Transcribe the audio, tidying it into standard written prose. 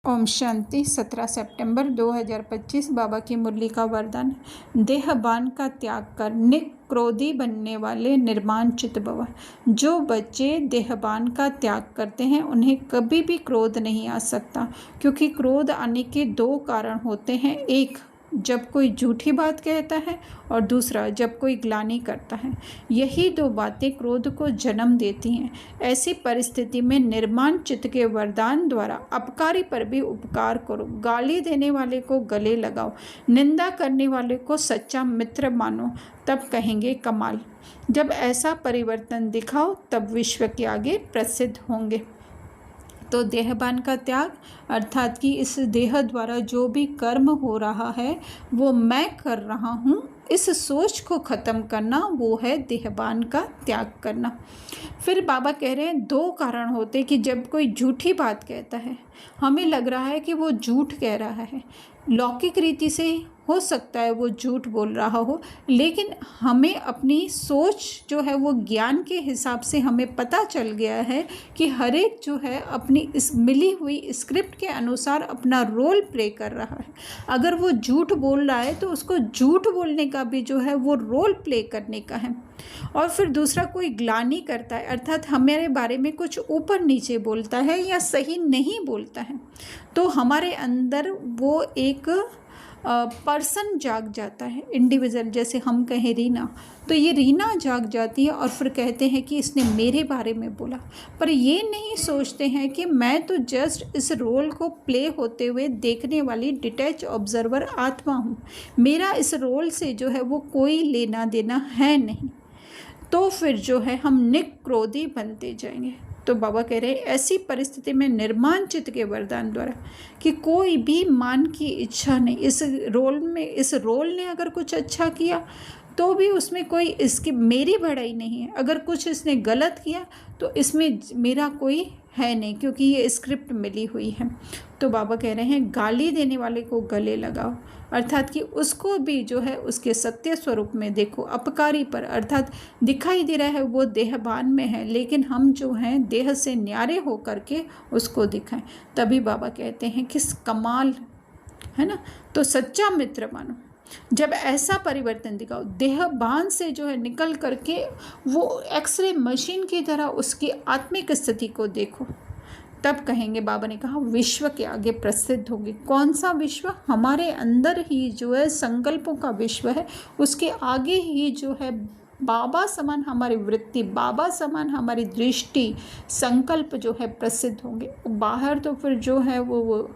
ओम शांति। 17 सितंबर 2025 बाबा की मुरली का वरदान। देहबान का त्याग कर निक्रोधी बनने वाले निर्माण चित्त भव। जो बच्चे देहबान का त्याग करते हैं उन्हें कभी भी क्रोध नहीं आ सकता, क्योंकि क्रोध आने के दो कारण होते हैं। एक, जब कोई झूठी बात कहता है, और दूसरा, जब कोई ग्लानि करता है। यही दो बातें क्रोध को जन्म देती हैं। ऐसी परिस्थिति में निर्माण चित्त के वरदान द्वारा अपकारी पर भी उपकार करो, गाली देने वाले को गले लगाओ, निंदा करने वाले को सच्चा मित्र मानो, तब कहेंगे कमाल। जब ऐसा परिवर्तन दिखाओ तब विश्व के आगे प्रसिद्ध होंगे। तो देहबान का त्याग अर्थात कि इस देह द्वारा जो भी कर्म हो रहा है वो मैं कर रहा हूँ, इस सोच को ख़त्म करना, वो है देहबान का त्याग करना। फिर बाबा कह रहे हैं दो कारण होते कि जब कोई झूठी बात कहता है, हमें लग रहा है कि वो झूठ कह रहा है, लौकिक रीति से हो सकता है वो झूठ बोल रहा हो, लेकिन हमें अपनी सोच जो है वो ज्ञान के हिसाब से हमें पता चल गया है कि हर एक जो है अपनी इस मिली हुई स्क्रिप्ट के अनुसार अपना रोल प्ले कर रहा है। अगर वो झूठ बोल रहा है तो उसको झूठ बोलने का भी जो है वो रोल प्ले करने का है। और फिर दूसरा, कोई ग्लानि करता है अर्थात हमारे बारे में कुछ ऊपर नीचे बोलता है या सही नहीं बोलता है, तो हमारे अंदर वो एक पर्सन जाग जाता है, इंडिविजुअल। जैसे हम कहें रीना, तो ये रीना जाग जाती है और फिर कहते हैं कि इसने मेरे बारे में बोला। पर ये नहीं सोचते हैं कि मैं तो जस्ट इस रोल को प्ले होते हुए देखने वाली डिटैच ऑब्जर्वर आत्मा हूँ, मेरा इस रोल से जो है वो कोई लेना देना है नहीं। तो फिर जो है हम निक्रोधी बनते जाएंगे। तो बाबा कह रहे हैं ऐसी परिस्थिति में निर्माण चित्त के वरदान द्वारा कि कोई भी मान की इच्छा नहीं, इस रोल ने अगर कुछ अच्छा किया तो भी उसमें कोई इसकी मेरी बढ़ाई नहीं है, अगर कुछ इसने गलत किया तो इसमें मेरा कोई है नहीं, क्योंकि ये स्क्रिप्ट मिली हुई है। तो बाबा कह रहे हैं गाली देने वाले को गले लगाओ, अर्थात कि उसको भी जो है उसके सत्य स्वरूप में देखो। अपकारी पर अर्थात दिखाई दे रहा है वो देहबान में है, लेकिन हम जो हैं देह से न्यारे हो करके उसको दिखाएं। तभी बाबा कहते हैं कि कमाल है ना। तो सच्चा मित्र मानो। जब ऐसा परिवर्तन दिखाओ, देहबान से जो है निकल करके वो एक्सरे मशीन की तरह उसकी आत्मिक स्थिति को देखो, तब कहेंगे, बाबा ने कहा विश्व के आगे प्रसिद्ध होगी। कौन सा विश्व? हमारे अंदर ही जो है संकल्पों का विश्व है, उसके आगे ही जो है बाबा समान हमारी वृत्ति, बाबा समान हमारी दृष्टि, संकल्प जो है प्रसिद्ध होंगे। बाहर तो फिर जो है वो